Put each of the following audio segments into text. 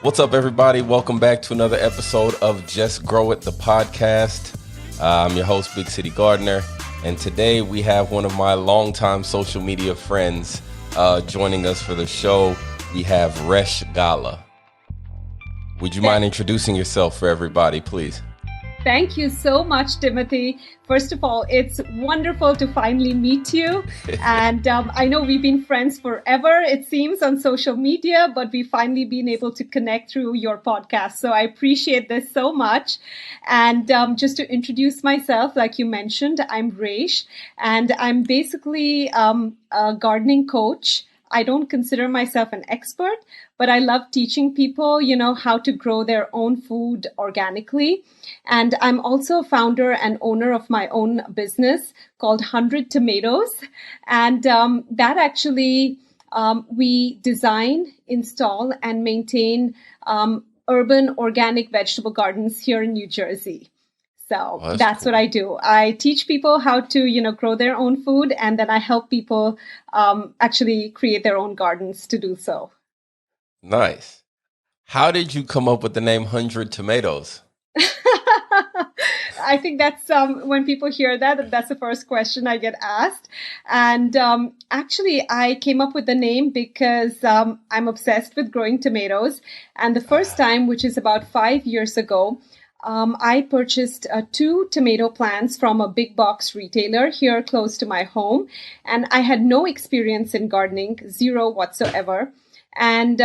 What's up, everybody? Welcome back to another episode of Just Grow It, the podcast. I'm your host, Big City Gardener, and today we have one of my longtime social media friends joining us for the show. We have Resh Gala. Would you mind introducing yourself for everybody, please? Thank you so much, Timothy. First of all, it's wonderful to finally meet you. And I know we've been friends forever, it seems, on social media, but we've finally been able to connect through your podcast. So I appreciate this so much. And just to introduce myself, like you mentioned, I'm Resh, and I'm basically a gardening coach. I don't consider myself an expert, but I love teaching people, how to grow their own food organically. And I'm also a founder and owner of my own business called 100 Tomatoes. And that actually, we design, install, and maintain urban organic vegetable gardens here in New Jersey. So that's cool. What I do. I teach people how to, grow their own food, and then I help people actually create their own gardens to do so. Nice. How did you come up with the name 100 Tomatoes? I think that's when people hear that, that's the first question I get asked. And actually, I came up with the name because I'm obsessed with growing tomatoes. And the first time, which is about 5 years ago, I purchased 2 tomato plants from a big box retailer here close to my home. And I had no experience in gardening, zero whatsoever. And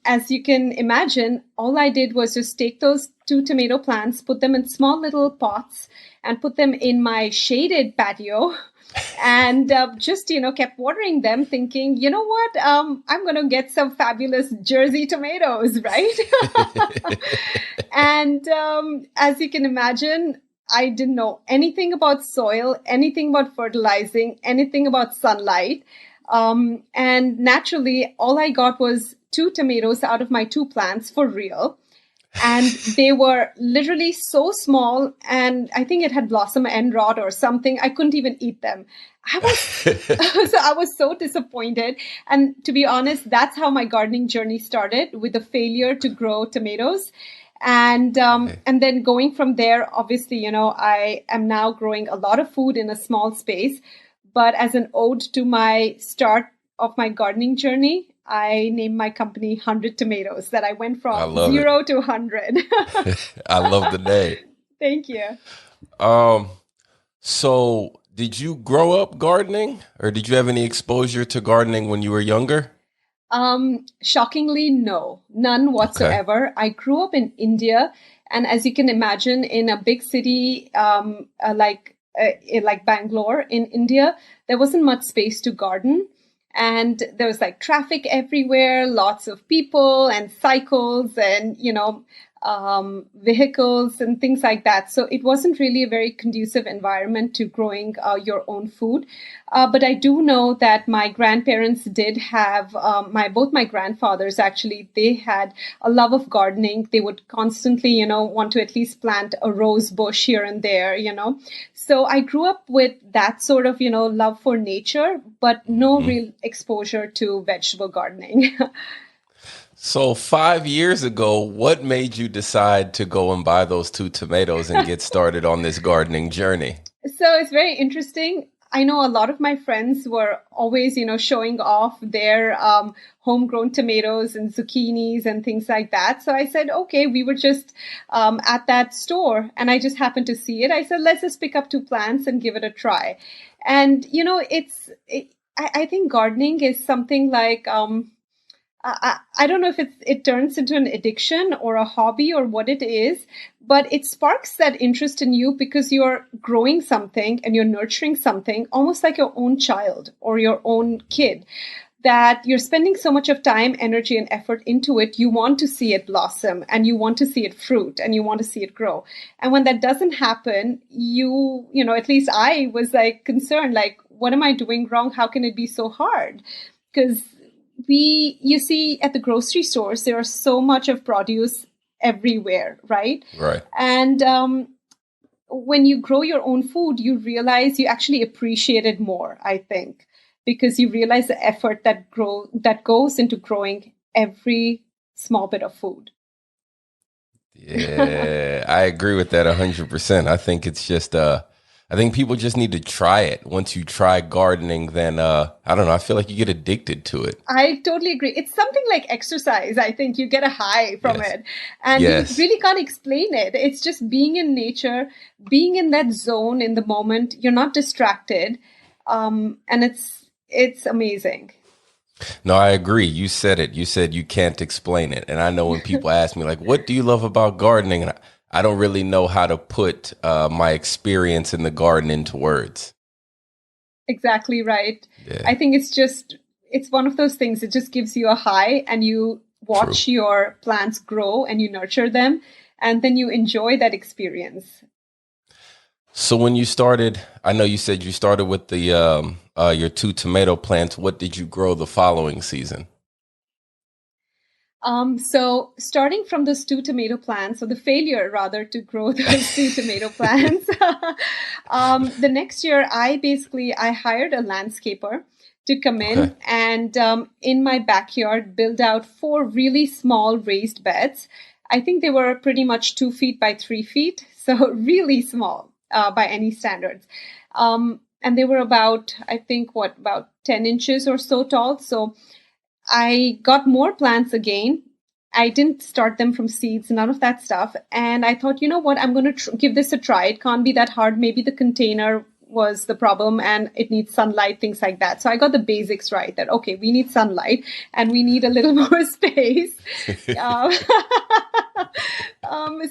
as you can imagine, all I did was just take those 2 tomato plants, put them in small little pots, and put them in my shaded patio. And just, kept watering them, thinking, you know what, I'm going to get some fabulous Jersey tomatoes, right? And as you can imagine, I didn't know anything about soil, anything about fertilizing, anything about sunlight. And naturally, all I got was 2 tomatoes out of my 2 plants for real. And they were literally so small, and I think it had blossom end rot or something. I couldn't even eat them. I was so disappointed. And to be honest, that's how my gardening journey started, with a failure to grow tomatoes. And then going from there, obviously, I am now growing a lot of food in a small space. But as an ode to my start of my gardening journey, I named my company 100 Tomatoes, that I went from 0 to 100. I love the name. Thank you. So did you grow up gardening, or did you have any exposure to gardening when you were younger? Shockingly, no, none whatsoever. Okay. I grew up in India. And as you can imagine, in a big city like Bangalore in India, there wasn't much space to garden. And there was traffic everywhere, lots of people and cycles and, vehicles and things like that. So it wasn't really a very conducive environment to growing your own food. But I do know that my grandparents did have, both my grandfathers actually, they had a love of gardening. They would constantly, want to at least plant a rose bush here and there, So I grew up with that sort of, love for nature, but no real exposure to vegetable gardening. So 5 years ago, what made you decide to go and buy those 2 tomatoes and get started on this gardening journey? So it's very interesting. I know a lot of my friends were always, showing off their homegrown tomatoes and zucchinis and things like that. So I said, okay, we were just at that store and I just happened to see it. I said, let's just pick up 2 plants and give it a try. And, I think gardening is something like, I don't know if it turns into an addiction or a hobby or what it is, but it sparks that interest in you because you're growing something and you're nurturing something almost like your own child or your own kid, that you're spending so much of time, energy, and effort into it. You want to see it blossom and you want to see it fruit and you want to see it grow. And when that doesn't happen, at least I was concerned, what am I doing wrong? How can it be so hard? Because you see at the grocery stores, there are so much of produce everywhere, right? Right. And when you grow your own food, you realize you actually appreciate it more, I think, because you realize the effort that goes into growing every small bit of food. Yeah, I agree with that 100%. I think it's just I think people just need to try it. Once you try gardening, then I don't know, I feel like you get addicted to it. I totally agree. It's something like exercise. I think you get a high from Yes. it, and you Yes. really can't explain it. It's just being in nature, being in that zone in the moment. You're not distracted, and it's amazing. No, I agree. You said it. You said you can't explain it. And I know when people ask me, like, what do you love about gardening? And I don't really know how to put my experience in the garden into words. Exactly right. I Yeah, think it's one of those things. It just gives you a high, and you true. watch your plants grow and you nurture them, and then you enjoy that experience. So when you started, I know you said you started with the your two tomato plants. What did you grow the following season? So starting from those two tomato plants, or the failure rather to grow those two tomato plants, the next year I hired a landscaper to come Okay. in and in my backyard build out four really small raised beds. I think they were pretty much 2 feet by 3 feet, so really small by any standards. And they were about, I think, about 10 inches or so tall. So I got more plants again. I didn't start them from seeds, none of that stuff. And I thought, you know what, I'm going to give this a try. It can't be that hard. Maybe the container was the problem and it needs sunlight, things like that. So I got the basics right that, okay, we need sunlight and we need a little more space. Uh,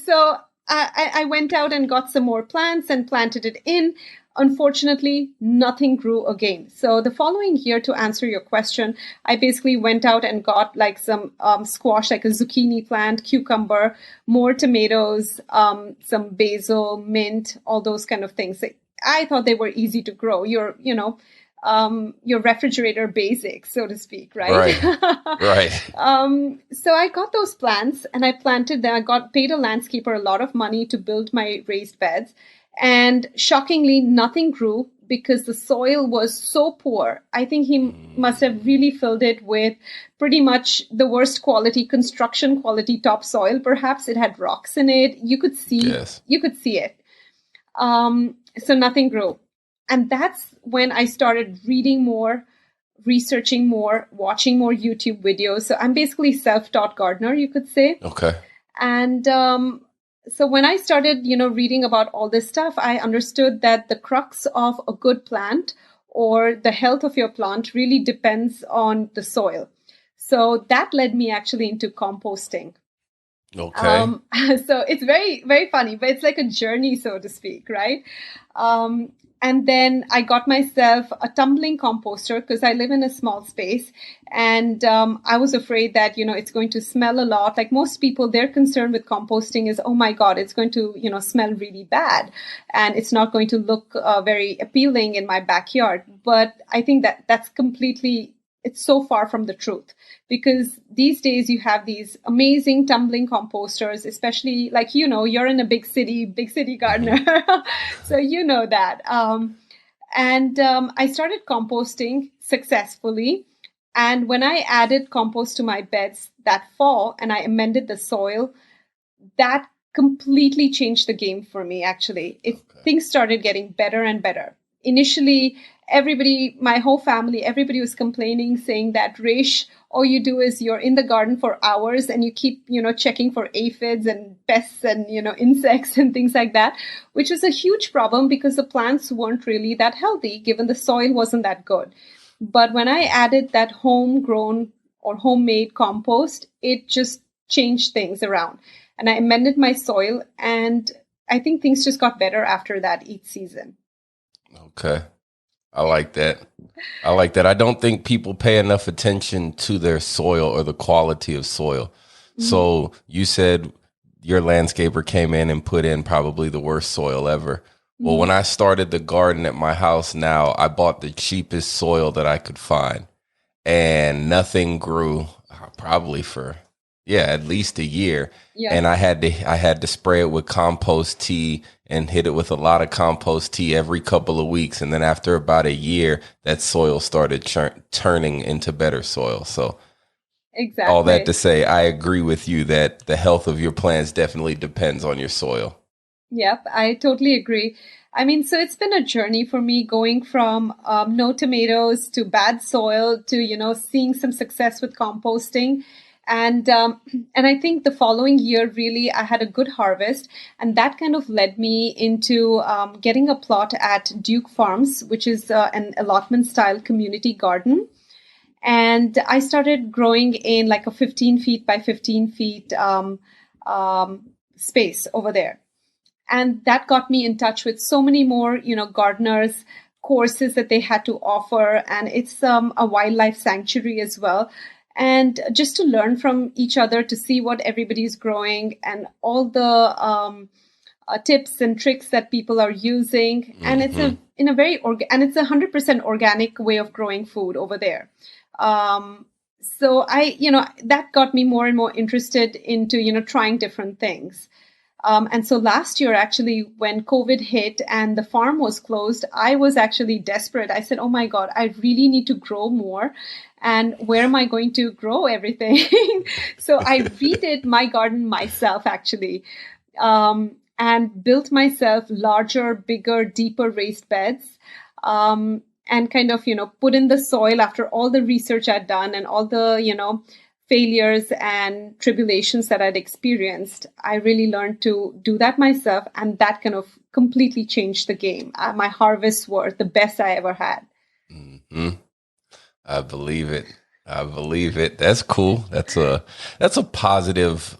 so I went out and got some more plants and planted it in. Unfortunately, nothing grew again. So the following year, to answer your question, I basically went out and got like some squash, like a zucchini plant, cucumber, more tomatoes, some basil, mint, all those kind of things. I thought they were easy to grow. Your refrigerator basics, so to speak, right? Right. Right. So I got those plants and I planted them. I got paid a landscaper a lot of money to build my raised beds. And shockingly, nothing grew because the soil was so poor. I think he must have really filled it with pretty much the worst quality, construction quality topsoil. Perhaps it had rocks in it. Yes. You could see it. So nothing grew. And that's when I started reading more, researching more, watching more YouTube videos. So I'm basically self-taught gardener, you could say. Okay. And so when I started, reading about all this stuff, I understood that the crux of a good plant or the health of your plant really depends on the soil. So that led me actually into composting. Okay. So it's very, very funny, but it's like a journey, so to speak, right? And then I got myself a tumbling composter because I live in a small space. And I was afraid that, it's going to smell a lot. Like most people, their concern with composting is, oh my God, it's going to, smell really bad. And it's not going to look very appealing in my backyard. But I think that that's completely, it's so far from the truth because these days you have these amazing tumbling composters, especially like, you're in a big city gardener. So you know that. And I started composting successfully. And when I added compost to my beds that fall and I amended the soil, that completely changed the game for me, actually. Okay. Things started getting better and better. Initially, everybody, my whole family, everybody was complaining, saying that, Resh, all you do is you're in the garden for hours and you keep, checking for aphids and pests and, insects and things like that, which is a huge problem because the plants weren't really that healthy given the soil wasn't that good. But when I added that homegrown or homemade compost, it just changed things around. And I amended my soil, and I think things just got better after that each season. Okay. I like that. I like that. I don't think people pay enough attention to their soil or the quality of soil. Mhm. So you said your landscaper came in and put in probably the worst soil ever. Well, Mhm. when I started the garden at my house now, I bought the cheapest soil that I could find and nothing grew probably for at least a year. Yeah. And I had to spray it with compost tea and hit it with a lot of compost tea every couple of weeks, and then after about a year that soil started turning into better soil. So All that Exactly. to say, I agree with you that the health of your plants definitely depends on your soil. Yep, I totally agree. I mean, so it's been a journey for me going from no tomatoes to bad soil to, seeing some success with composting. And and I think the following year, really, I had a good harvest. And that kind of led me into getting a plot at Duke Farms, which is an allotment style community garden. And I started growing in like a 15 feet by 15 feet space over there, and that got me in touch with so many more gardeners courses that they had to offer, and it's a wildlife sanctuary as well, and just to learn from each other, to see what everybody's growing and all the tips and tricks that people are using. And it's Hmm. a in a very and it's 100% organic way of growing food over there. Um, so that got me more and more interested into trying different things. And so last year, actually, when COVID hit and the farm was closed, I was actually desperate. I said, oh my God, I really need to grow more. And where am I going to grow everything? So I redid my garden myself, actually, and built myself larger, bigger, deeper raised beds. And kind of, put in the soil after all the research I'd done and all the, failures and tribulations that I'd experienced. I really learned to do that myself, and that kind of completely changed the game. My harvests were the best I ever had. Hmm. I believe it. I believe it. That's cool. That's a positive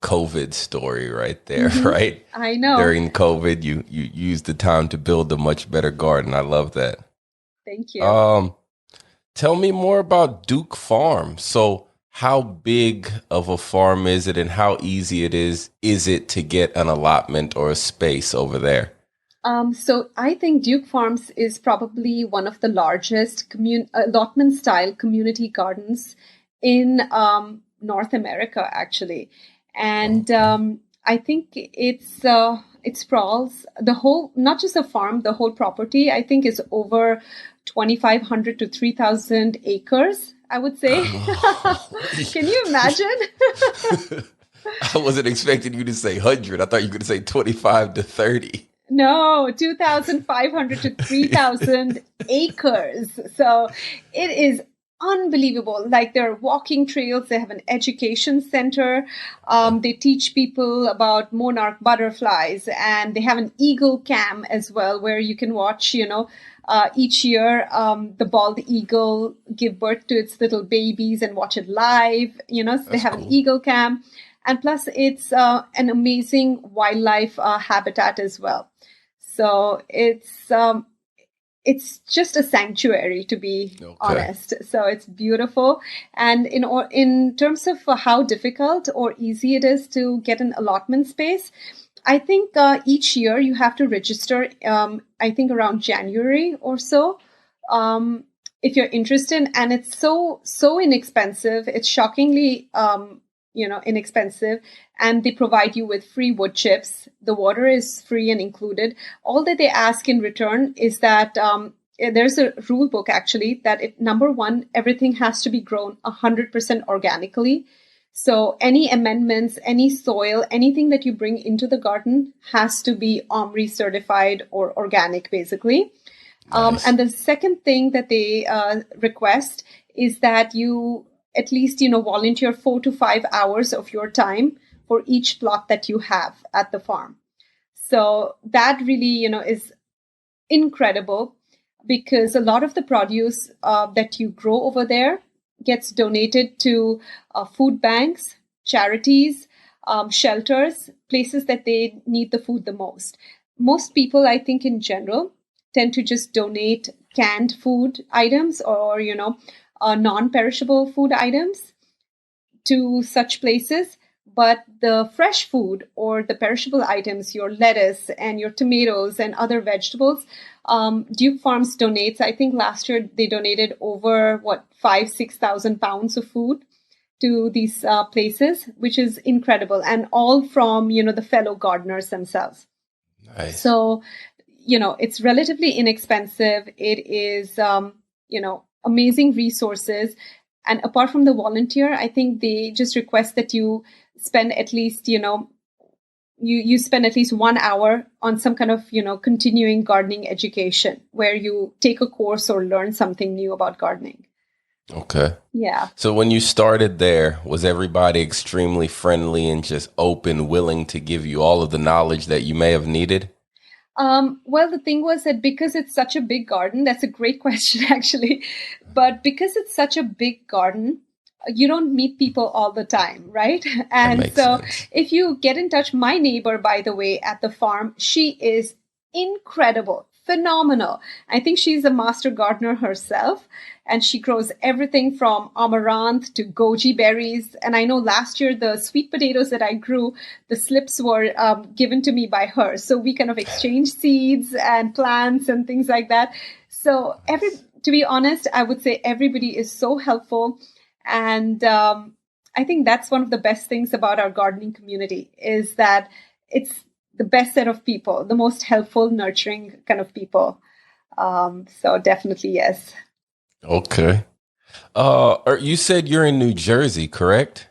COVID story right there, Hmm. right? I know. During COVID, you used the time to build a much better garden. I love that. Thank you. Um, Tell me more about Duke Farm. So, how big of a farm is it, and how easy is it to get an allotment or a space over there? So I think Duke Farms is probably one of the largest allotment style community gardens in North America, actually. And Okay. I think it sprawls the whole, not just the farm, the whole property. I think is over 2,500 to 3,000 acres, I would say. Holy. Can you imagine? I wasn't expecting you to say 100. I thought you were going to say 25 to 30. No, 2,500 to 3,000 acres. So it is unbelievable. Like there are walking trails, they have an education center. They teach people about monarch butterflies, and they have an eagle cam as well, where you can watch, each year the bald eagle give birth to its little babies and watch it live. So they That's have an cool. eagle cam. And plus, it's an amazing wildlife habitat as well. So it's just a sanctuary, to be Okay. honest. So it's beautiful. And in terms of how difficult or easy it is to get an allotment space, I think each year you have to register. I think around January or so. Um, if you're interested, and it's so inexpensive. It's shockingly inexpensive, and they provide you with free wood chips. The water is free and included. All that they ask in return is that there's a rule book, actually, that number one, everything has to be grown 100% organically. So any amendments, any soil, anything that you bring into the garden has to be OMRI certified or organic, basically. Nice. And the second thing that they request is that you at least volunteer 4 to 5 hours of your time for each plot that you have at the farm. So that really is incredible, because a lot of the produce that you grow over there gets donated to food banks, charities, shelters, places that they need the food the most. Most people, I think, in general, tend to just donate canned food items or non-perishable food items to such places. But the fresh food or the perishable items, your lettuce and your tomatoes and other vegetables, Duke Farms donates. I think last year they donated over 5,000 to 6,000 pounds of food to these places, which is incredible, and all from the fellow gardeners themselves. Nice. So it's relatively inexpensive. It is amazing resources. And apart from the volunteer, I think they just request that you spend at least, you spend at least 1 hour on some kind of, continuing gardening education where you take a course or learn something new about gardening. Okay. Yeah. So when you started there, was everybody extremely friendly and just open, willing to give you all of the knowledge that you may have needed? Well, the thing was that because it's such a big garden, that's a great question, actually. But because it's such a big garden, you don't meet people all the time, right? That And makes so sense. if you get in touch, my neighbor, by the way, at the farm, she is incredible, phenomenal. I think she's a master gardener herself, and she grows everything from amaranth to goji berries. And I know last year the sweet potatoes that I grew, the slips were given to me by her. So we kind of exchanged seeds and plants and things like that. So to be honest, I would say everybody is so helpful. And I think that's one of the best things about our gardening community is that it's the best set of people, the most helpful, nurturing kind of people. So definitely, yes. Okay. You said you're in New Jersey, correct?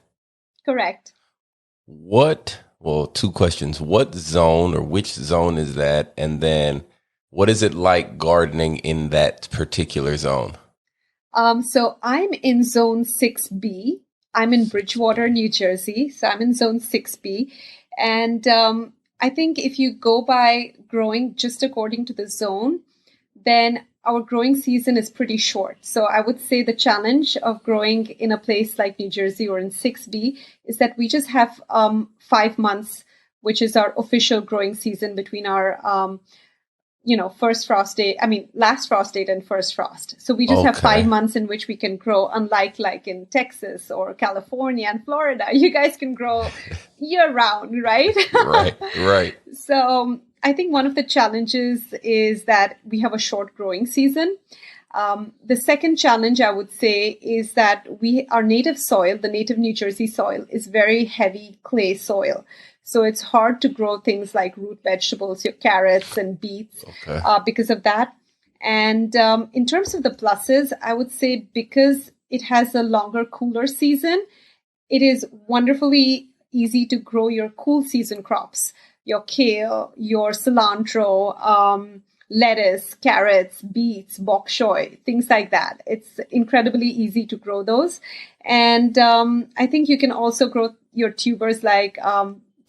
Correct. Well, two questions. What zone or which zone is that? And then what is it like gardening in that particular zone? So I'm in zone 6B. I'm in Bridgewater, New Jersey. So I'm in zone 6B. And I think if you go by growing just according to the zone, then our growing season is pretty short. So I would say the challenge of growing in a place like New Jersey or in 6B is that we just have 5 months, which is our official growing season between our first frost date, last frost date and first frost. So we just have 5 months in which we can grow, unlike like in Texas or California and Florida. You guys can grow year round, right? Right. So I think one of the challenges is that we have a short growing season. The second challenge I would say is that our native soil, the native New Jersey soil, is very heavy clay soil. So it's hard to grow things like root vegetables, your carrots and beets, because of that. And in terms of the pluses, I would say because it has a longer, cooler season, it is wonderfully easy to grow your cool season crops, your kale, your cilantro, lettuce, carrots, beets, bok choy, things like that. It's incredibly easy to grow those. And I think you can also grow your tubers like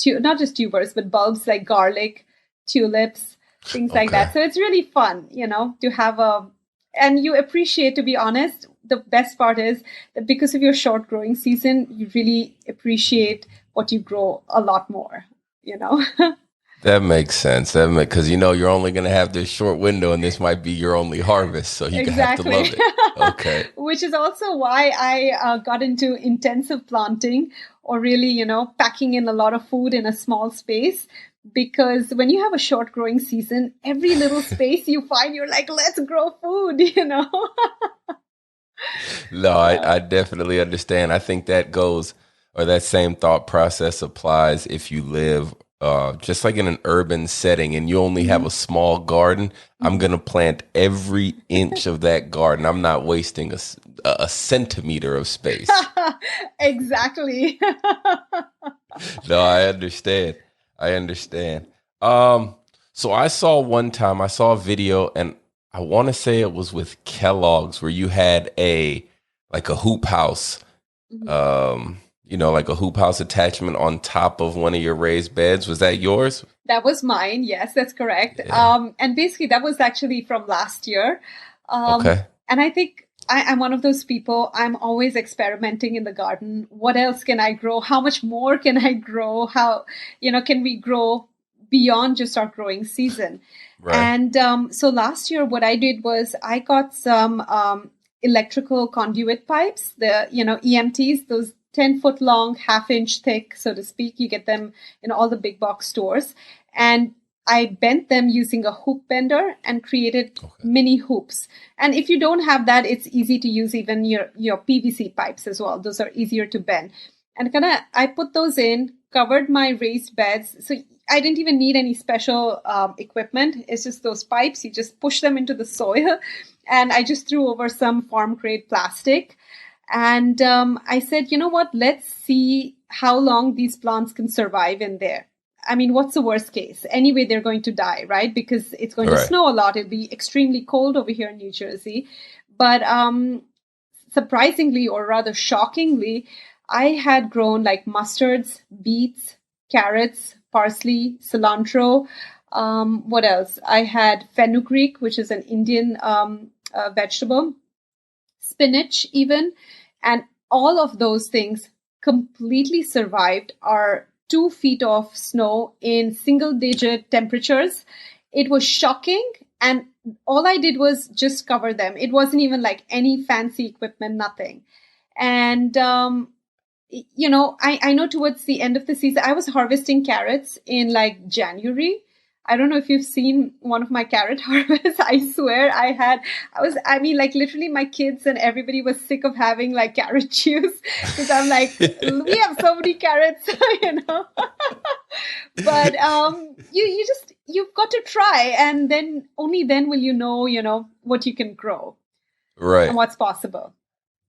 not just tubers, but bulbs like garlic, tulips, things like that. So it's really fun, to have and you appreciate, to be honest, the best part is that because of your short growing season, you really appreciate what you grow a lot more, That makes sense. Because you're only going to have this short window, and this might be your only harvest, so you have to love it. Okay. Which is also why I got into intensive planting, or really, packing in a lot of food in a small space. Because when you have a short growing season, every little space you find, you're like, let's grow food, No, I definitely understand. I think that same thought process applies if you live just like in an urban setting and you only have a small garden. I'm going to plant every inch of that garden. I'm not wasting a centimeter of space. Exactly. No, I understand. So I saw a video, and I want to say it was with Kellogg's, where you had like a hoop house, like a hoop house attachment on top of one of your raised beds. Was that yours? That was mine. Yes, that's correct. Yeah. And basically that was actually from last year. And I think I'm one of those people, I'm always experimenting in the garden. What else can I grow? How much more can I grow? How, can we grow beyond just our growing season? Right. And so last year, what I did was I got some electrical conduit pipes, the, EMTs, those 10-foot long, half-inch thick, so to speak. You get them in all the big box stores. And I bent them using a hoop bender and created mini hoops. And if you don't have that, it's easy to use even your PVC pipes as well. Those are easier to bend. And I put those in, covered my raised beds. So I didn't even need any special equipment. It's just those pipes. You just push them into the soil. And I just threw over some farm grade plastic. And I said, you know what, let's see how long these plants can survive in there. I mean, what's the worst case? Anyway, they're going to die, right? Because it's going to Right. snow a lot. It'll be extremely cold over here in New Jersey. But surprisingly, or rather shockingly, I had grown like mustards, beets, carrots, parsley, cilantro. What else? I had fenugreek, which is an Indian vegetable, spinach, even. And all of those things completely survived our 2 feet of snow in single digit temperatures. It was shocking. And all I did was just cover them. It wasn't even like any fancy equipment, nothing. And I know towards the end of the season, I was harvesting carrots in like January. I don't know if you've seen one of my carrot harvests. I swear I mean, like literally my kids and everybody was sick of having like carrot juice because I'm like, we have so many carrots, you know. But you've got to try, and then only then will you know, what you can grow Right. and what's possible.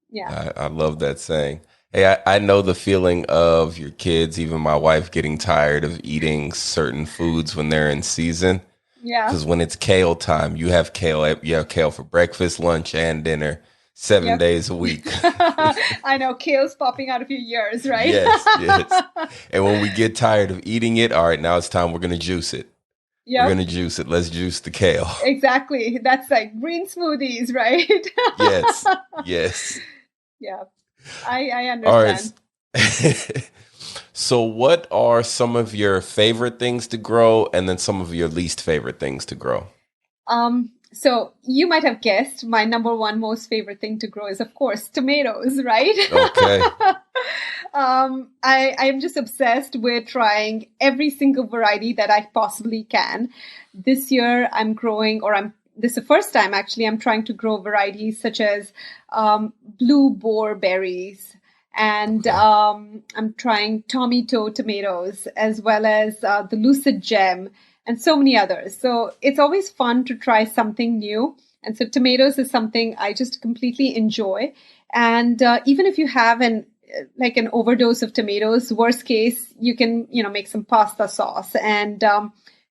Yeah. I love that saying. Hey, I know the feeling of your kids, even my wife, getting tired of eating certain foods when they're in season. Yeah. Because when it's kale time, you have kale. You have kale for breakfast, lunch, and dinner, 7 days a week. I know, kale's popping out of your ears, right? Yes. And when we get tired of eating it, all right, now it's time. We're going to juice it. Yeah. We're going to juice it. Let's juice the kale. Exactly. That's like green smoothies, right? Yes. Yeah. I understand. All right. So what are some of your favorite things to grow and then some of your least favorite things to grow? So you might have guessed my number one most favorite thing to grow is, of course, tomatoes, right? Okay. I am just obsessed with trying every single variety that I possibly can. This year I'm growing, this is the first time actually I'm trying to grow varieties such as blue boar berries. And I'm trying tomato tomatoes, as well as the lucid gem, and so many others. So it's always fun to try something new. And so tomatoes is something I just completely enjoy. And even if you have an overdose of tomatoes, worst case, you can, make some pasta sauce and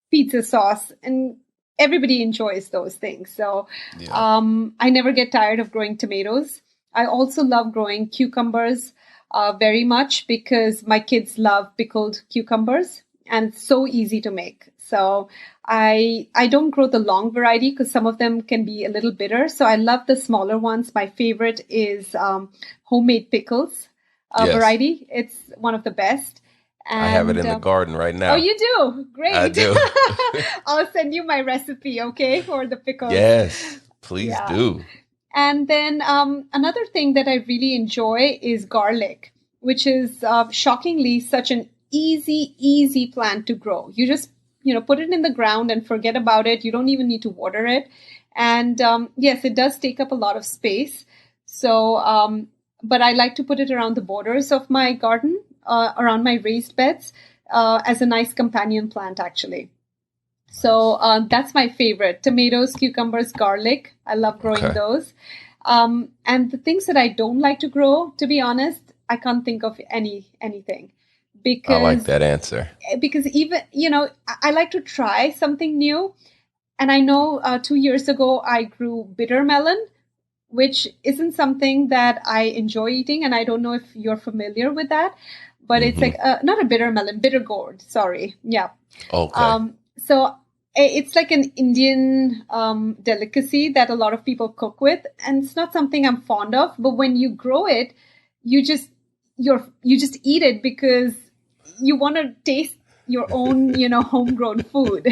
pizza sauce, and everybody enjoys those things. So I never get tired of growing tomatoes. I also love growing cucumbers very much because my kids love pickled cucumbers, and it's so easy to make. So I don't grow the long variety because some of them can be a little bitter. So I love the smaller ones. My favorite is homemade pickles variety. It's one of the best. And, I have it in the garden right now. Oh, you do? Great. I do. I'll send you my recipe, okay, for the pickles. Yes, please do. And then another thing that I really enjoy is garlic, which is shockingly such an easy plant to grow. You just, put it in the ground and forget about it. You don't even need to water it. And yes, it does take up a lot of space. So, but I like to put it around the borders of my garden, around my raised beds, as a nice companion plant, actually. So that's my favorite. Tomatoes, cucumbers, garlic. I love growing those. And the things that I don't like to grow, to be honest, I can't think of anything. Because, I like that answer. Because even, I like to try something new. And I know 2 years ago, I grew bitter melon, which isn't something that I enjoy eating. And I don't know if you're familiar with that. But it's like, not a bitter melon, bitter gourd. Sorry. Yeah. Okay. So it's like an Indian delicacy that a lot of people cook with, and it's not something I'm fond of. But when you grow it, you just eat it because you want to taste your own, homegrown food.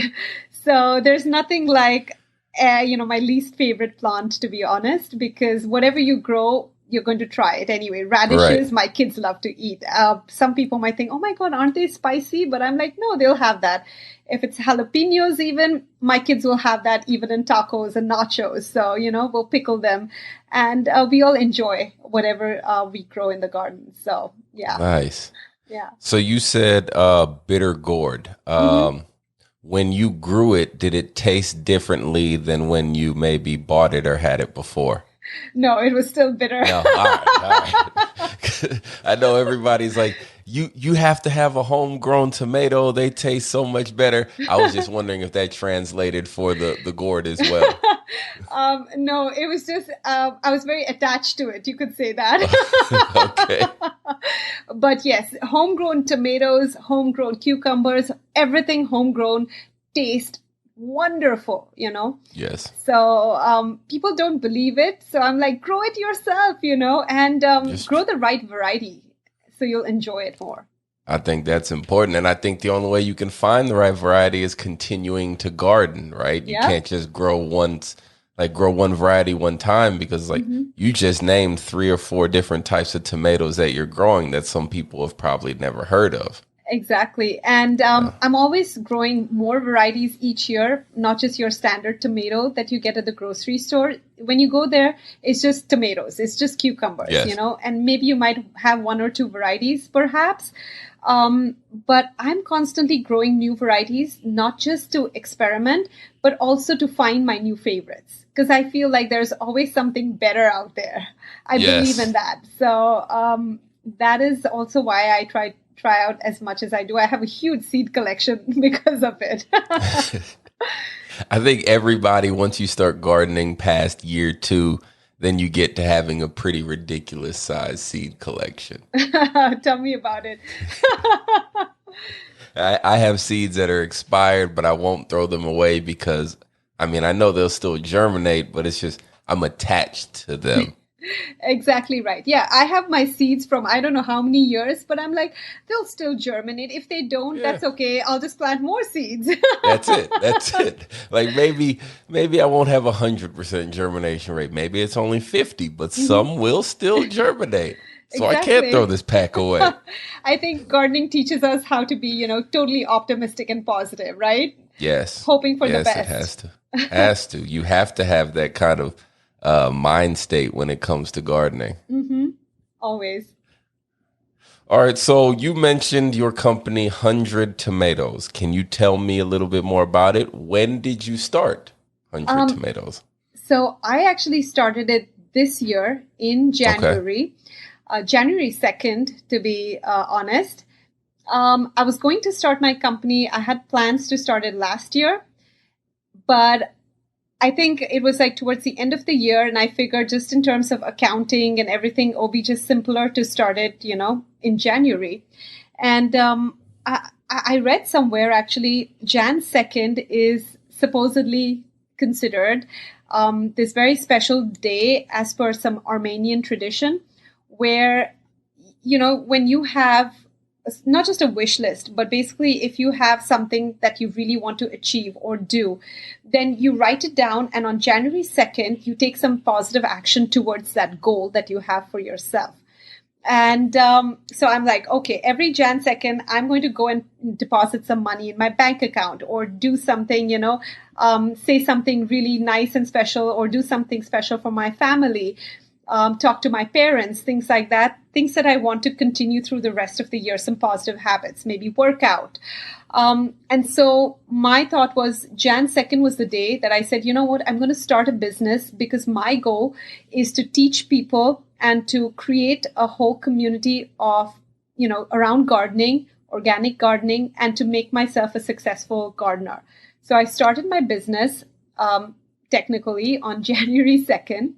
So there's nothing like, my least favorite plant, to be honest, because whatever you grow, you're going to try it anyway. Radishes, my kids love to eat. Some people might think, oh my God, aren't they spicy? But I'm like, no, they'll have that. If it's jalapenos even, my kids will have that even in tacos and nachos. So, we'll pickle them. And we all enjoy whatever we grow in the garden. So, yeah. Nice. Yeah. So you said bitter gourd. When you grew it, did it taste differently than when you maybe bought it or had it before? No, it was still bitter. No, all right. I know everybody's like, you have to have a homegrown tomato. They taste so much better. I was just wondering if that translated for the gourd as well. No, it was just, I was very attached to it. You could say that. Okay. But yes, homegrown tomatoes, homegrown cucumbers, everything homegrown taste wonderful, Yes. So people don't believe it. So I'm like, grow it yourself, and grow the right variety so you'll enjoy it more. I think that's important. And I think the only way you can find the right variety is continuing to garden, right? You can't just grow one variety one time, because you just named 3 or 4 different types of tomatoes that you're growing that some people have probably never heard of. Exactly. And I'm always growing more varieties each year, not just your standard tomato that you get at the grocery store. When you go there, it's just tomatoes, it's just cucumbers, and maybe you might have 1 or 2 varieties perhaps. But I'm constantly growing new varieties, not just to experiment, but also to find my new favorites. Because I feel like there's always something better out there. I believe in that. So that is also why I try out as much as I do. I have a huge seed collection because of it. I think everybody, once you start gardening past year 2, then you get to having a pretty ridiculous size seed collection. Tell me about it. I have seeds that are expired, but I won't throw them away because, I know they'll still germinate, but it's just, I'm attached to them. Exactly right. Yeah, I have my seeds from I don't know how many years, but I'm like, they'll still germinate. If they don't, that's okay. I'll just plant more seeds. That's it. Like maybe I won't have 100% germination rate. Maybe it's only 50, but some will still germinate. So I can't throw this pack away. I think gardening teaches us how to be, totally optimistic and positive, right? Yes. Hoping for the best. Yes, it has to. You have to have that kind of mind state when it comes to gardening. Always. All right. So you mentioned your company, 100 Tomatoes. Can you tell me a little bit more about it? When did you start 100 Tomatoes? So I actually started it this year in January, January 2nd, to be honest. I was going to start my company. I had plans to start it last year, but I think it was like towards the end of the year, and I figured just in terms of accounting and everything, it'll be just simpler to start it, in January. And I read somewhere actually Jan 2nd is supposedly considered this very special day as per some Armenian tradition, where, when you have not just a wish list, but basically if you have something that you really want to achieve or do, then you write it down, and on January 2nd, you take some positive action towards that goal that you have for yourself. And so I'm like, okay, every Jan 2nd, I'm going to go and deposit some money in my bank account, or do something, say something really nice and special, or do something special for my family. Talk to my parents, things like that, things that I want to continue through the rest of the year, some positive habits, maybe work out. And so my thought was Jan 2nd was the day that I said, you know what, I'm going to start a business, because my goal is to teach people and to create a whole community of, around gardening, organic gardening, and to make myself a successful gardener. So I started my business technically on January 2nd.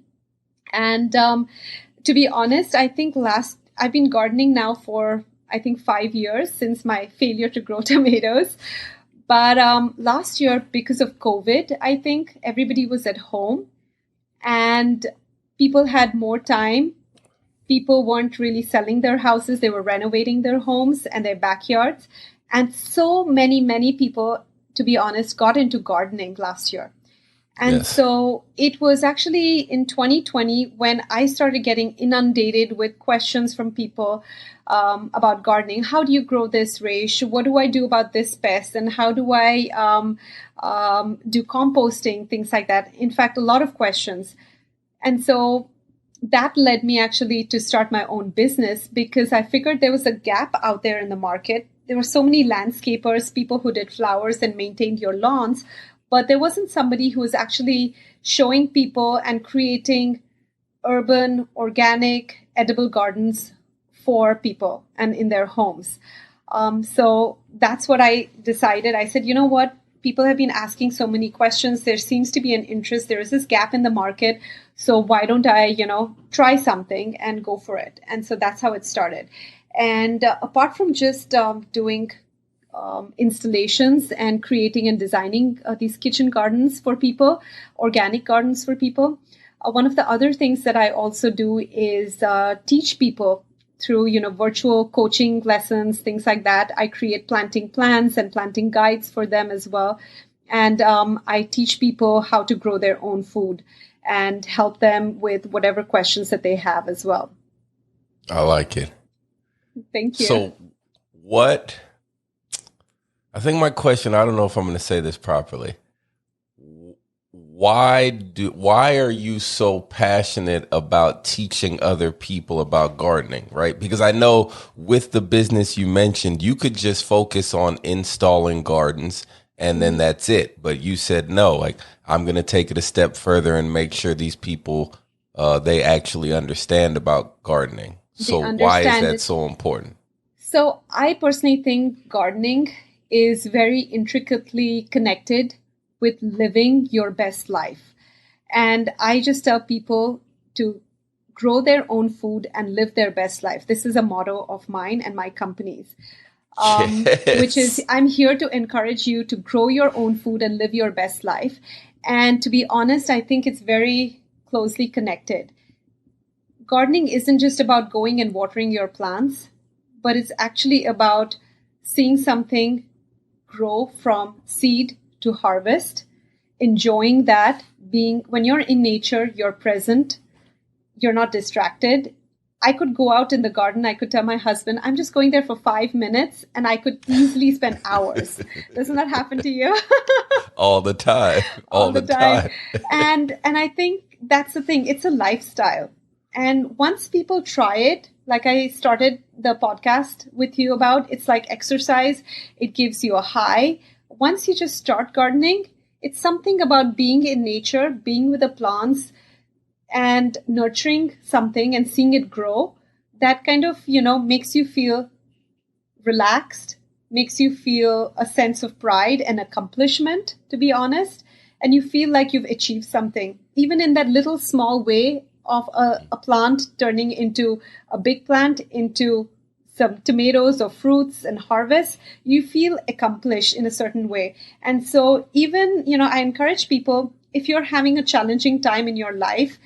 And to be honest, I think I've been gardening now for, 5 years since my failure to grow tomatoes. But last year, because of COVID, I think everybody was at home and people had more time. People weren't really selling their houses. They were renovating their homes and their backyards. And so many people, to be honest, got into gardening last year. And so it was actually in 2020 when I started getting inundated with questions from people about gardening. How do you grow this, Resh? What do I do about this pest? And how do I do composting, things like that? In fact, a lot of questions. And so that led me actually to start my own business, because I figured there was a gap out there in the market. There were so many landscapers, people who did flowers and maintained your lawns, but there wasn't somebody who was actually showing people and creating urban, organic, edible gardens for people and in their homes. So that's what I decided. I said, you know what? People have been asking so many questions. There seems to be an interest. There is this gap in the market. So why don't I, try something and go for it? And so that's how it started. And apart from just doing installations and creating and designing these kitchen gardens for people, organic gardens for people, one of the other things that I also do is teach people through virtual coaching lessons, things like that. I create planting plans and planting guides for them as well. And I teach people how to grow their own food and help them with whatever questions that they have as well. I like it. Thank you. So I think my question, I don't know if I'm going to say this properly. Why are you so passionate about teaching other people about gardening, right? Because I know with the business you mentioned, you could just focus on installing gardens and then that's it. But you said, no, like I'm going to take it a step further and make sure these people, they actually understand about gardening. So why is that so important? So I personally think gardening is very intricately connected with living your best life. And I just tell people to grow their own food and live their best life. This is a motto of mine and my company's, which is I'm here to encourage you to grow your own food and live your best life. And to be honest, I think it's very closely connected. Gardening isn't just about going and watering your plants, but it's actually about seeing something grow from seed to harvest, enjoying that, when you're in nature, you're present, you're not distracted. I could go out in the garden, I could tell my husband, I'm just going there for 5 minutes, and I could easily spend hours. Doesn't that happen to you? All the time. All the time. And I think that's the thing. It's a lifestyle. And once people try it, like I started the podcast with you about, it's like exercise. It gives you a high. Once you just start gardening, it's something about being in nature, being with the plants and nurturing something and seeing it grow. That kind of, makes you feel relaxed, makes you feel a sense of pride and accomplishment, to be honest. And you feel like you've achieved something, even in that little small way of a plant turning into a big plant, into some tomatoes or fruits and harvest, you feel accomplished in a certain way. And so even, I encourage people, if you're having a challenging time in your life,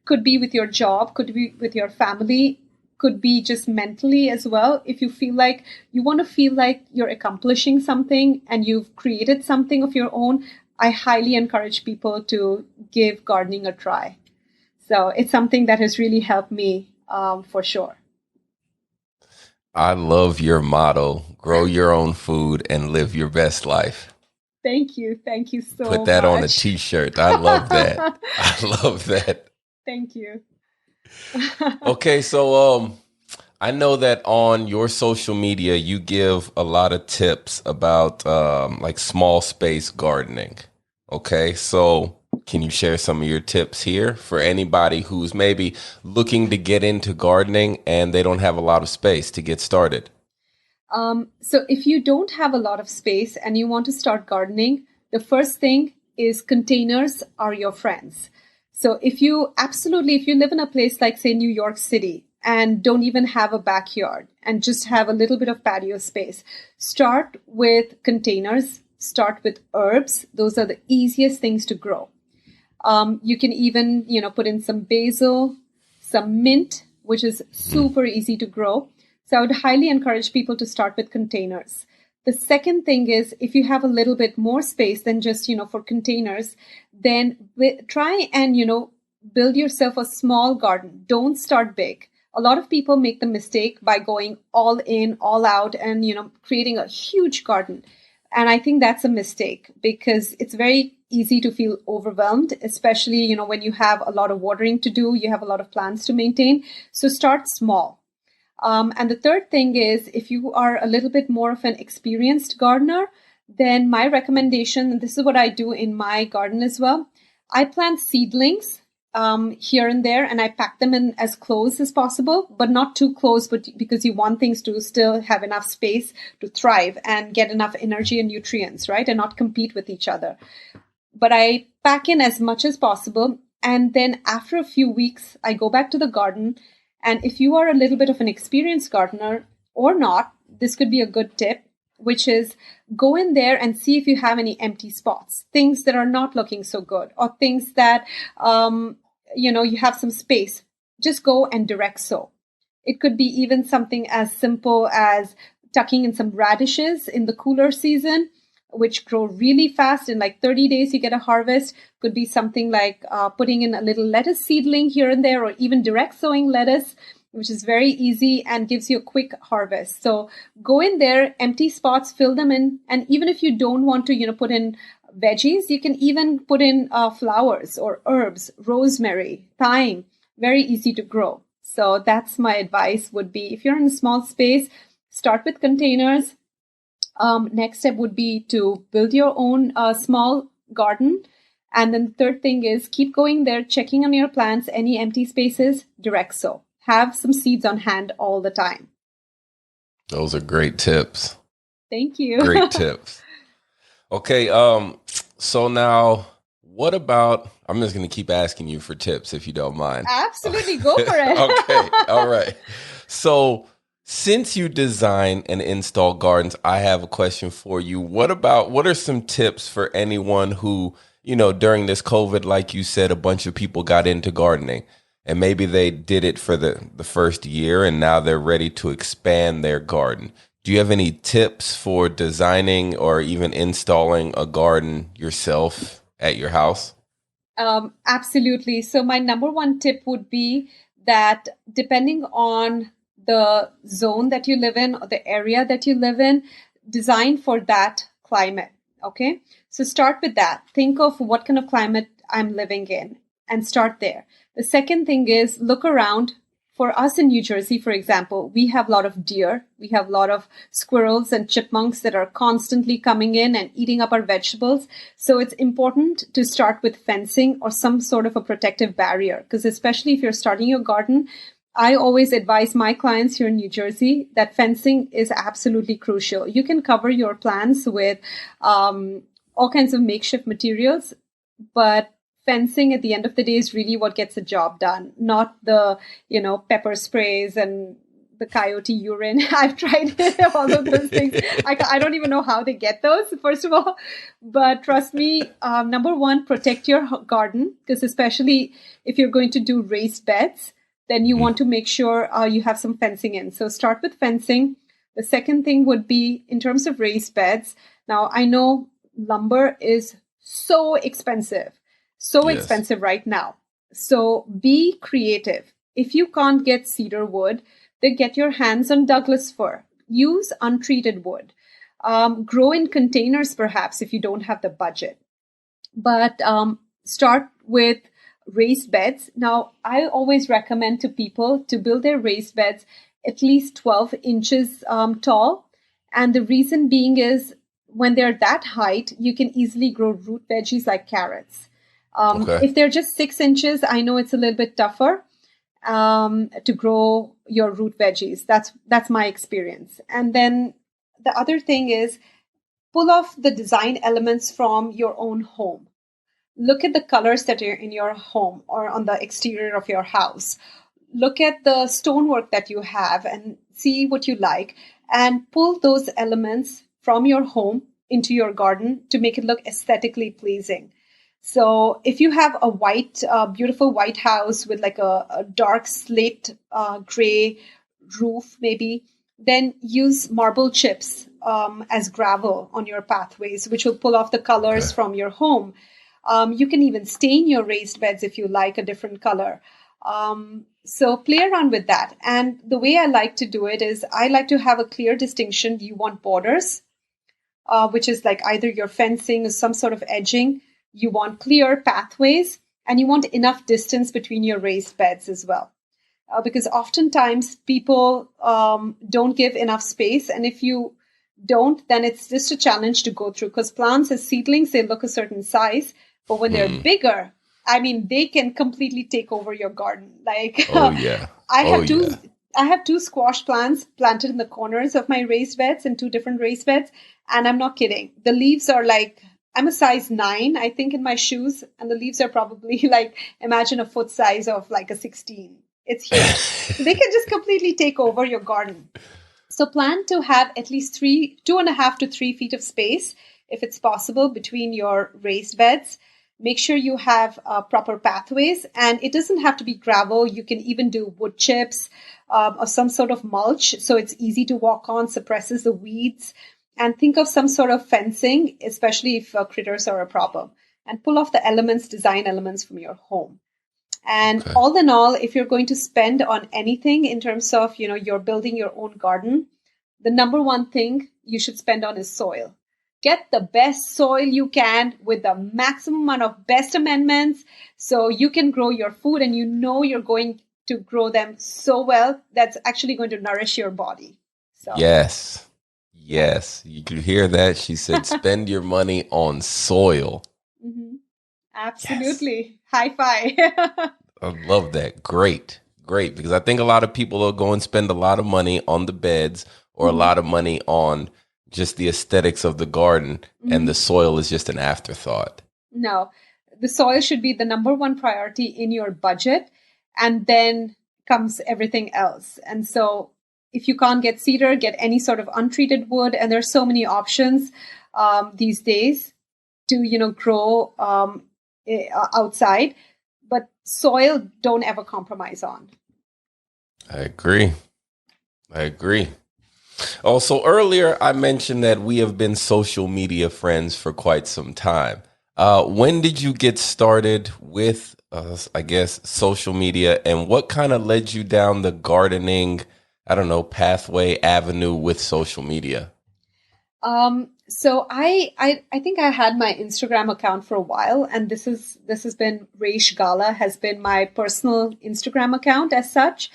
could be with your job, could be with your family, could be just mentally as well. If you feel like you want to feel like you're accomplishing something and you've created something of your own, I highly encourage people to give gardening a try. So it's something that has really helped me for sure. I love your motto, grow your own food and live your best life. Thank you. Thank you so much. Put that on a t-shirt. I love that. I love that. Thank you. Okay, so I know that on your social media, you give a lot of tips about like small space gardening. Okay, so can you share some of your tips here for anybody who's maybe looking to get into gardening and they don't have a lot of space to get started? So if you don't have a lot of space and you want to start gardening, the first thing is containers are your friends. So if you live in a place like, say, New York City and don't even have a backyard and just have a little bit of patio space, start with containers, start with herbs. Those are the easiest things to grow. You can even, put in some basil, some mint, which is super easy to grow. So I would highly encourage people to start with containers. The second thing is, if you have a little bit more space than just, for containers, then try and, build yourself a small garden. Don't start big. A lot of people make the mistake by going all in, all out and, creating a huge garden. And I think that's a mistake because it's very easy to feel overwhelmed, especially, when you have a lot of watering to do, you have a lot of plants to maintain. So start small. And the third thing is, if you are a little bit more of an experienced gardener, then my recommendation, and this is what I do in my garden as well, I plant seedlings here and there, and I pack them in as close as possible, but not too close, but because you want things to still have enough space to thrive and get enough energy and nutrients, right? And not compete with each other. But I pack in as much as possible. And then after a few weeks, I go back to the garden. And if you are a little bit of an experienced gardener or not, this could be a good tip, which is go in there and see if you have any empty spots, things that are not looking so good, or things that, you have some space. Just go and direct sow. It could be even something as simple as tucking in some radishes in the cooler season, which grow really fast. In like 30 days, you get a harvest. Could be something like putting in a little lettuce seedling here and there, or even direct sowing lettuce, which is very easy and gives you a quick harvest. So go in there, empty spots, fill them in. And even if you don't want to, put in veggies, you can even put in flowers or herbs, rosemary, thyme, very easy to grow. So that's my advice would be, if you're in a small space, start with containers. Next step would be to build your own small garden. And then the third thing is keep going there, checking on your plants, any empty spaces, direct sow. Have some seeds on hand all the time. Those are great tips. Thank you. Great tips. Okay. So now what about, I'm just going to keep asking you for tips if you don't mind. Absolutely. Go for it. Okay. All right. So since you design and install gardens, I have a question for you. What are some tips for anyone who, during this COVID, like you said, a bunch of people got into gardening and maybe they did it for the first year and now they're ready to expand their garden. Do you have any tips for designing or even installing a garden yourself at your house? Absolutely. So my number one tip would be that depending on the zone that you live in or the area that you live in, design for that climate. Okay. So start with that. Think of what kind of climate I'm living in and start there. The second thing is look around. For us in New Jersey, for example, we have a lot of deer. We have a lot of squirrels and chipmunks that are constantly coming in and eating up our vegetables. So it's important to start with fencing or some sort of a protective barrier, because especially if you're starting your garden, I always advise my clients here in New Jersey that fencing is absolutely crucial. You can cover your plants with all kinds of makeshift materials, but fencing at the end of the day is really what gets the job done, not the, pepper sprays and the coyote urine. I've tried all of those things. I don't even know how they get those, first of all. But trust me, number one, protect your garden, because especially if you're going to do raised beds, then you want to make sure you have some fencing in. So start with fencing. The second thing would be in terms of raised beds. Now, I know lumber is so expensive. Yes. Expensive right now. So be creative. If you can't get cedar wood, then get your hands on Douglas fir. Use untreated wood. Grow in containers, perhaps, if you don't have the budget. But start with raised beds. Now, I always recommend to people to build their raised beds at least 12 inches tall. And the reason being is when they're that height, you can easily grow root veggies like carrots. If they're just 6 inches, I know it's a little bit tougher to grow your root veggies. That's my experience. And then the other thing is pull off the design elements from your own home. Look at the colors that are in your home or on the exterior of your house. Look at the stonework that you have and see what you like, and pull those elements from your home into your garden to make it look aesthetically pleasing. So if you have a beautiful white house with like a dark slate gray roof, maybe, then use marble chips as gravel on your pathways, which will pull off the colors from your home. You can even stain your raised beds if you like a different color. So play around with that. And the way I like to do it is I like to have a clear distinction. Do you want borders, which is like either your fencing or some sort of edging? You want clear pathways, and you want enough distance between your raised beds as well. Because oftentimes people don't give enough space. And if you don't, then it's just a challenge to go through, because plants as seedlings, they look a certain size. But when they're bigger, I mean, they can completely take over your garden. Like Oh yeah. I Oh have two yeah. I have two squash plants planted in the corners of my raised beds in two different raised beds, and I'm not kidding. The leaves are like I'm a size 9, I think, in my shoes, and the leaves are probably like imagine a foot size of like a 16. It's huge. So they can just completely take over your garden. So plan to have at least 2.5 to 3 feet of space, if it's possible, between your raised beds. Make sure you have proper pathways, and it doesn't have to be gravel. You can even do wood chips or some sort of mulch, so it's easy to walk on, suppresses the weeds. And think of some sort of fencing, especially if critters are a problem. And pull off the elements, design elements from your home. And Okay. all in all, if you're going to spend on anything in terms of, you're building your own garden, the number one thing you should spend on is soil. Get the best soil you can with the maximum amount of best amendments so you can grow your food, and you're going to grow them so well that's actually going to nourish your body. So, Yes. yeah. Yes. You could hear that. She said spend your money on soil. Mhm. Yes. Absolutely. High five. I love that. Great. Great. Because I think a lot of people will go and spend a lot of money on the beds or a Mhm. lot of money on just the aesthetics of the garden, and the Mhm. soil is just an afterthought. No, the soil should be the number one priority in your budget, and then comes everything else. And so, if you can't get cedar, get any sort of untreated wood, and there's so many options these days to grow outside. But soil, don't ever compromise on. I agree. I agree. Also, earlier I mentioned that we have been social media friends for quite some time. When did you get started with, I guess, social media, and what kind of led you down the gardening, I don't know, pathway, avenue with social media? So I think I had my Instagram account for a while, and this has been Resh Gala has been my personal Instagram account as such.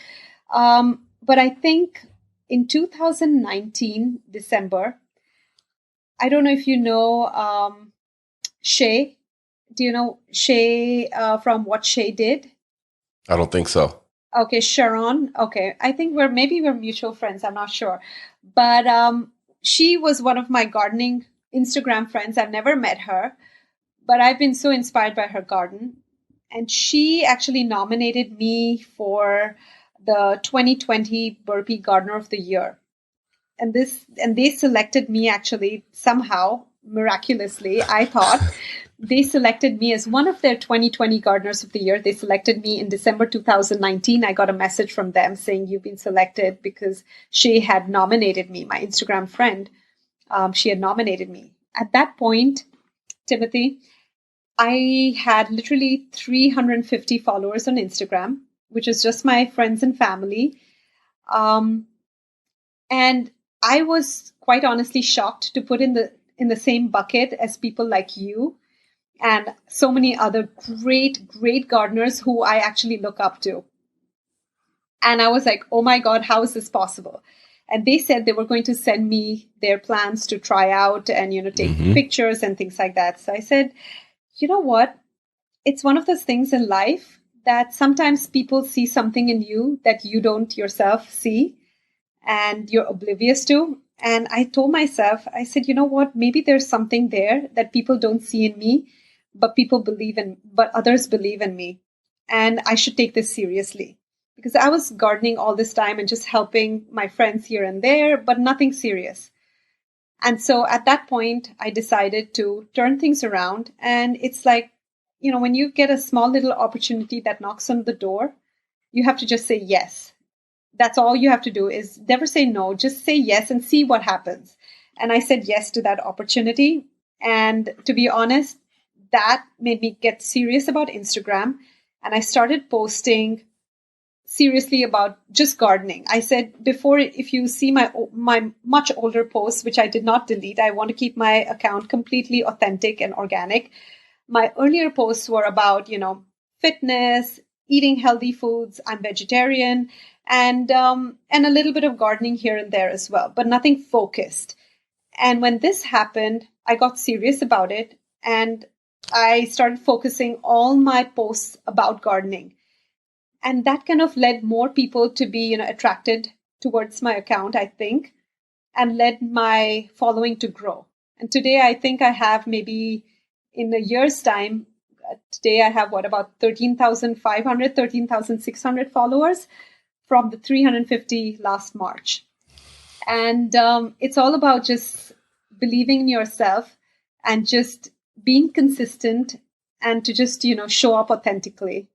But I think in 2019 December, I don't know if you know Shay. Do you know Shay from What Shay Did? I don't think so. Okay, Sharon. Okay, I think we're mutual friends. I'm not sure, but she was one of my gardening Instagram friends. I've never met her, but I've been so inspired by her garden, and she actually nominated me for the 2020 Burpee Gardener of the Year, and they selected me actually somehow miraculously. I thought they selected me as one of their 2020 gardeners of the year. They selected me in December 2019. I got a message from them saying you've been selected because she had nominated me. My Instagram friend, she had nominated me. At that point, Timothy, I had literally 350 followers on Instagram, which is just my friends and family. Um, and I was quite honestly shocked to put in the same bucket as people like you and so many other great gardeners who I actually look up to. And I was like, oh my God, how is this possible? And they said they were going to send me their plans to try out and, take Hmm. pictures and things like that. So I said, you know what? It's one of those things in life that sometimes people see something in you that you don't yourself see and you're oblivious to. And I told myself, I said, you know what? Maybe there's something there that people don't see in me, but others believe in me. And I should take this seriously because I was gardening all this time and just helping my friends here and there, but nothing serious. And so at that point, I decided to turn things around. And it's like, when you get a small little opportunity that knocks on the door, you have to just say yes. That's all you have to do is never say no, just say yes and see what happens. And I said yes to that opportunity. And to be honest, that made me get serious about Instagram. And I started posting seriously about just gardening. I said before, if you see my much older posts, which I did not delete, I want to keep my account completely authentic and organic. My earlier posts were about, fitness, eating healthy foods. I'm vegetarian, and a little bit of gardening here and there as well, but nothing focused. And when this happened, I got serious about it, and I started focusing all my posts about gardening. And that kind of led more people to be, attracted towards my account, I think, and led my following to grow. And today I think I have maybe in a year's time, today I have about 13,500, 13,600 followers from the 350 last March. And it's all about just believing in yourself and just being consistent and to just, show up authentically.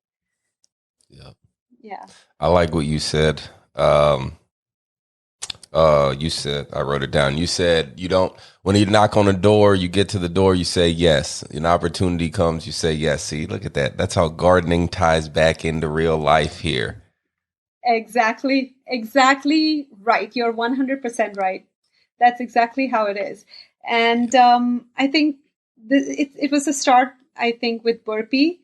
Yeah. Yeah. I like what you said. You said, I wrote it down. You said when you knock on a door, you get to the door, you say yes. An opportunity comes, you say yes. See, look at that. That's how gardening ties back into real life here. Exactly right. You're 100% right. That's exactly how it is. And I think it was a start, I think, with Burpee,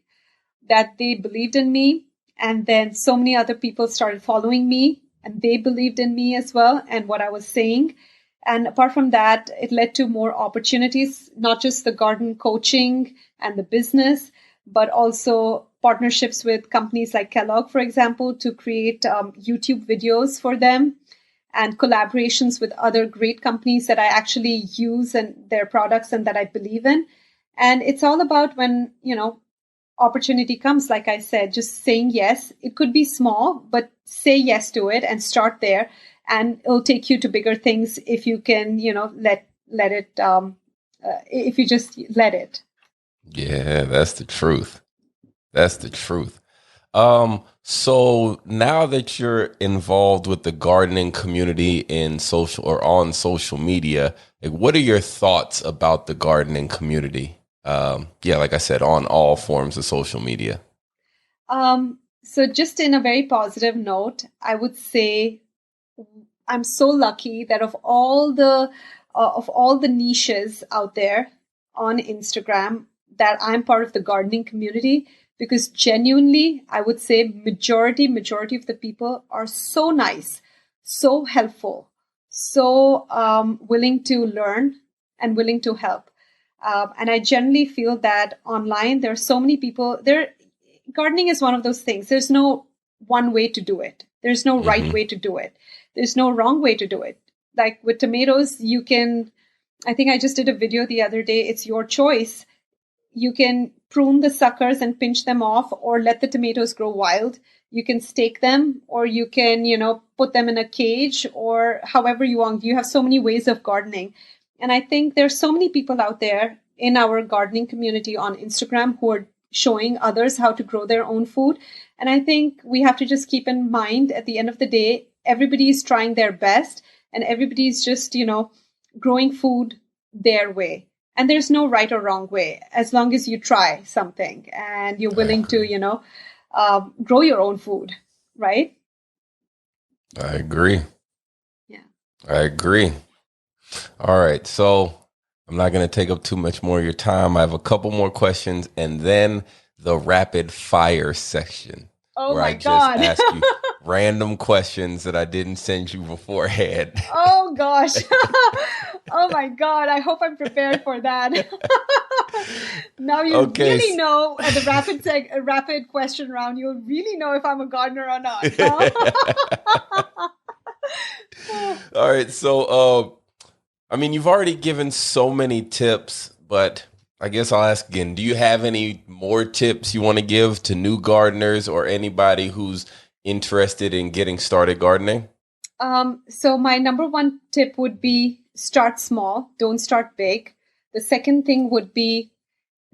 that they believed in me. And then so many other people started following me and they believed in me as well and what I was saying. And apart from that, it led to more opportunities, not just the garden coaching and the business, but also partnerships with companies like Kellogg, for example, to create YouTube videos for them, and collaborations with other great companies that I actually use and their products and that I believe in. And it's all about when, opportunity comes, like I said, just saying yes. It could be small, but say yes to it and start there. And it'll take you to bigger things if you can, let it, if you just let it. Yeah, that's the truth. That's the truth. So now that you're involved with the gardening community in social or on social media, like, what are your thoughts about the gardening community? Like I said, on all forms of social media. So just in a very positive note, I would say I'm so lucky that of all the niches out there on Instagram, that I'm part of the gardening community, because genuinely, I would say majority of the people are so nice, so helpful, so willing to learn and willing to help. And I generally feel that online, there are so many people there. Gardening is one of those things. There's no one way to do it. There's no right way to do it. There's no wrong way to do it. Like with tomatoes, I think I just did a video the other day. It's your choice. You can prune the suckers and pinch them off, or let the tomatoes grow wild. You can stake them, or you can, put them in a cage, or however you want. You have so many ways of gardening. And I think there's so many people out there in our gardening community on Instagram who are showing others how to grow their own food. And I think we have to just keep in mind, at the end of the day, everybody is trying their best and everybody's just, growing food their way. And there's no right or wrong way, as long as you try something and you're willing to, grow your own food, right? I agree. Yeah. I agree. All right. So I'm not going to take up too much more of your time. I have a couple more questions and then the rapid fire section. Oh where my I just God. ask you random questions that I didn't send you beforehand. Oh gosh. Oh my God. I hope I'm prepared for that. Now you really know at the rapid question round, you'll really know if I'm a gardener or not. Huh? All right. So, you've already given so many tips, but I guess I'll ask again. Do you have any more tips you want to give to new gardeners or anybody who's interested in getting started gardening? So my number one tip would be start small. Don't start big. The second thing would be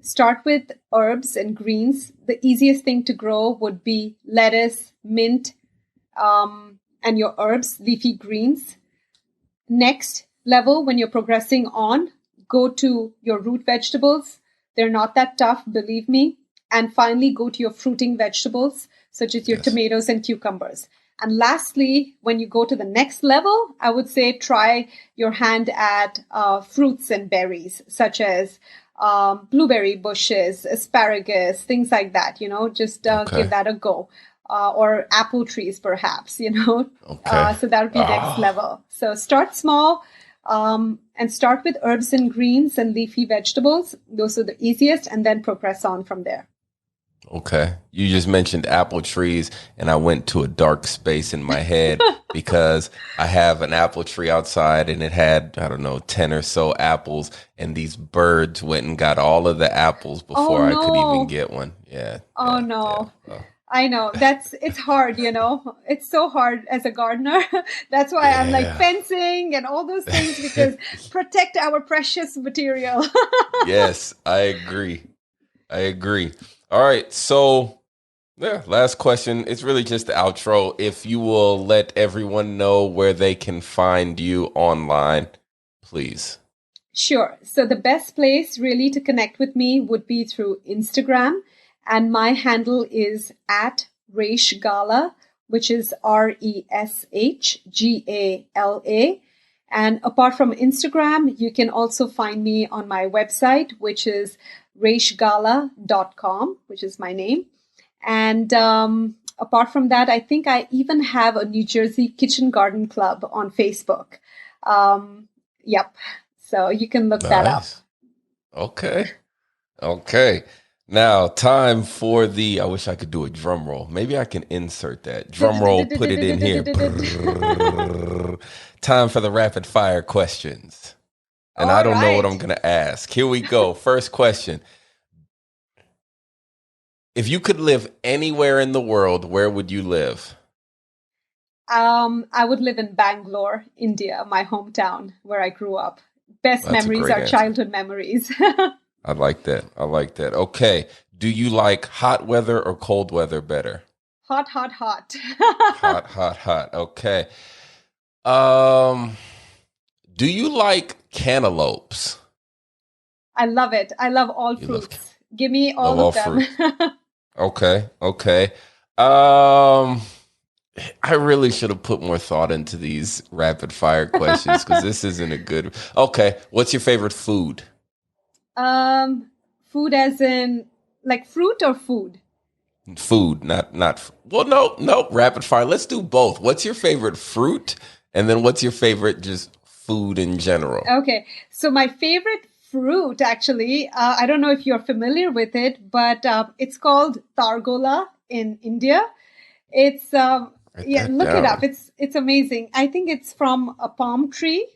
start with herbs and greens. The easiest thing to grow would be lettuce, mint, and your herbs, leafy greens. Next level, when you're progressing on, go to your root vegetables. They're not that tough, believe me. And finally, go to your fruiting vegetables, such as your tomatoes and cucumbers. And lastly, when you go to the next level, I would say try your hand at fruits and berries, such as blueberry bushes, asparagus, things like that. Just give that a go. Or apple trees, perhaps. Okay. So that would be next level. So start small, And start with herbs and greens and leafy vegetables. Those are the easiest, and then progress on from there. Okay. You just mentioned apple trees, and I went to a dark space in my head because I have an apple tree outside and it had, I don't know, 10 or so apples, and these birds went and got all of the apples before I could even get one. Yeah. Oh, yeah, no. yeah. Oh. I know it's hard, it's so hard as a gardener. That's why I'm like fencing and all those things, because protect our precious material. Yes, I agree. All right. So, yeah, last question. It's really just the outro. If you will let everyone know where they can find you online, please. Sure. So the best place really to connect with me would be through Instagram. And my handle is at Resh Gala, which is RESHGALA. And apart from Instagram, you can also find me on my website, which is reshgala.com, which is my name. And apart from that, I think I even have a New Jersey Kitchen Garden Club on Facebook. Yep. So you can look that up. Okay. Now, time for I wish I could do a drum roll. Maybe I can insert that. Drum roll, put it in here. Time for the rapid fire questions. And I don't know what I'm going to ask. Here we go. First question. If you could live anywhere in the world, where would you live? I would live in Bangalore, India, my hometown where I grew up. Best memories are childhood memories. I like that. Okay. Do you like hot weather or cold weather better? Hot. Hot. Okay. Do you like cantaloupes? I love it. I love all fruits. Give me all of them. Okay. I really should have put more thought into these rapid fire questions because this isn't a good. Okay. What's your favorite food? Food as in like fruit or food? Food, not. Well, no. Rapid fire. Let's do both. What's your favorite fruit? And then what's your favorite just food in general? Okay. So my favorite fruit, actually, I don't know if you're familiar with it, but it's called Targola in India. It's look it up. It's amazing. I think it's from a palm tree,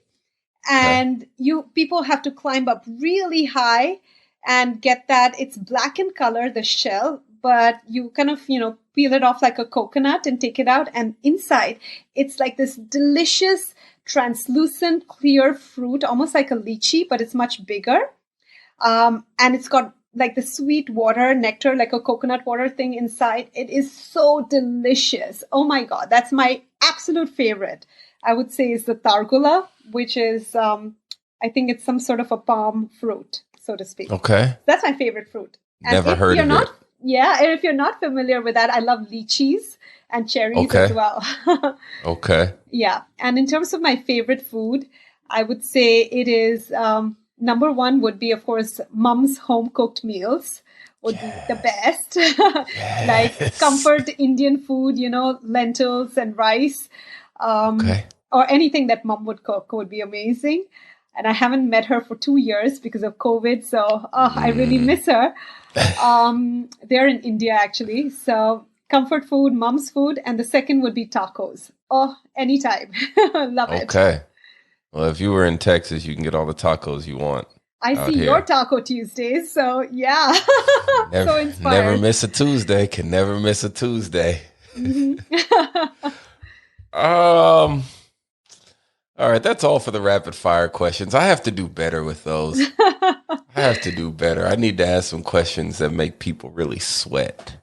and people have to climb up really high and get that. It's black in color, the shell, but you kind of peel it off like a coconut and take it out, and inside it's like this delicious translucent clear fruit, almost like a lychee, but it's much bigger, and it's got like the sweet water nectar, like a coconut water thing inside. It is so delicious. Oh my God, that's my absolute favorite. I would say is the Targola, which is I think it's some sort of a palm fruit, so to speak. Okay, that's my favorite fruit. And never heard of it. Yeah, and if you're not familiar with that, I love lychees and cherries as well. Okay. Yeah, and in terms of my favorite food, I would say it is number one would be, of course, mom's home cooked meals would be the best. Like comfort Indian food, lentils and rice, or anything that mom would cook would be amazing. And I haven't met her for 2 years because of COVID, so I really miss her. They're in India, actually. So comfort food, mom's food, and the second would be tacos. Oh, anytime. Love it. Okay. Well, if you were in Texas, you can get all the tacos you want. I see your Taco Tuesdays, so yeah. So inspired. Never miss a Tuesday. Can never miss a Tuesday. Mm-hmm. All right, that's all for the rapid fire questions. I have to do better with those. I need to ask some questions that make people really sweat.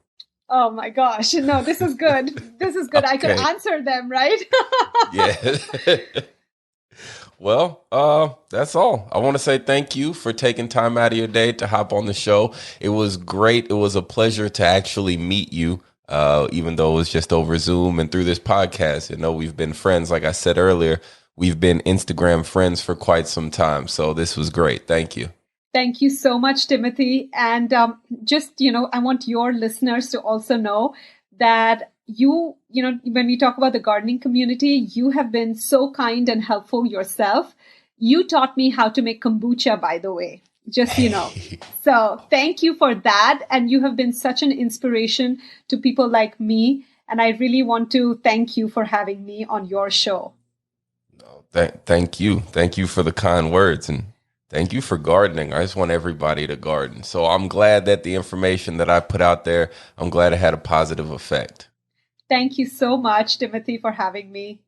Oh my gosh. No, this is good. Okay. I could answer them, right? Yeah. Well, that's all. I want to say thank you for taking time out of your day to hop on the show. It was great. It was a pleasure to actually meet you, even though it was just over Zoom and through this podcast. We've been friends. Like I said earlier, we've been Instagram friends for quite some time. So this was great. Thank you. Thank you so much, Timothy. And I want your listeners to also know that when we talk about the gardening community, you have been so kind and helpful yourself. You taught me how to make kombucha, by the way, just, So thank you for that. And you have been such an inspiration to people like me. And I really want to thank you for having me on your show. Thank you. Thank you for the kind words, and thank you for gardening. I just want everybody to garden. So I'm glad that the information that I put out there, I'm glad it had a positive effect. Thank you so much, Timothy, for having me.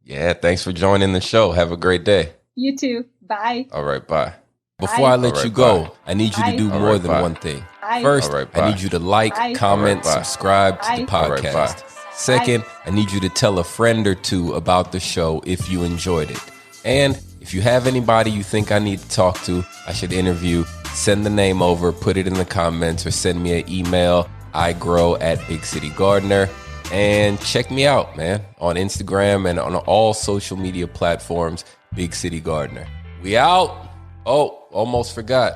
Yeah, thanks for joining the show. Have a great day. You too. Bye. All right, bye. Before I let you go, I need you to do more than one thing. First, I need you to like, comment, subscribe to the podcast. Second, I need you to tell a friend or two about the show if you enjoyed it. And if you have anybody you think I need to talk to, I should interview, send the name over, put it in the comments, or send me an email, igrow@BigCityGardener. And check me out, man, on Instagram and on all social media platforms, Big City Gardener. We out. Oh, almost forgot.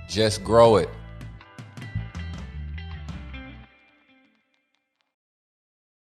Just grow it.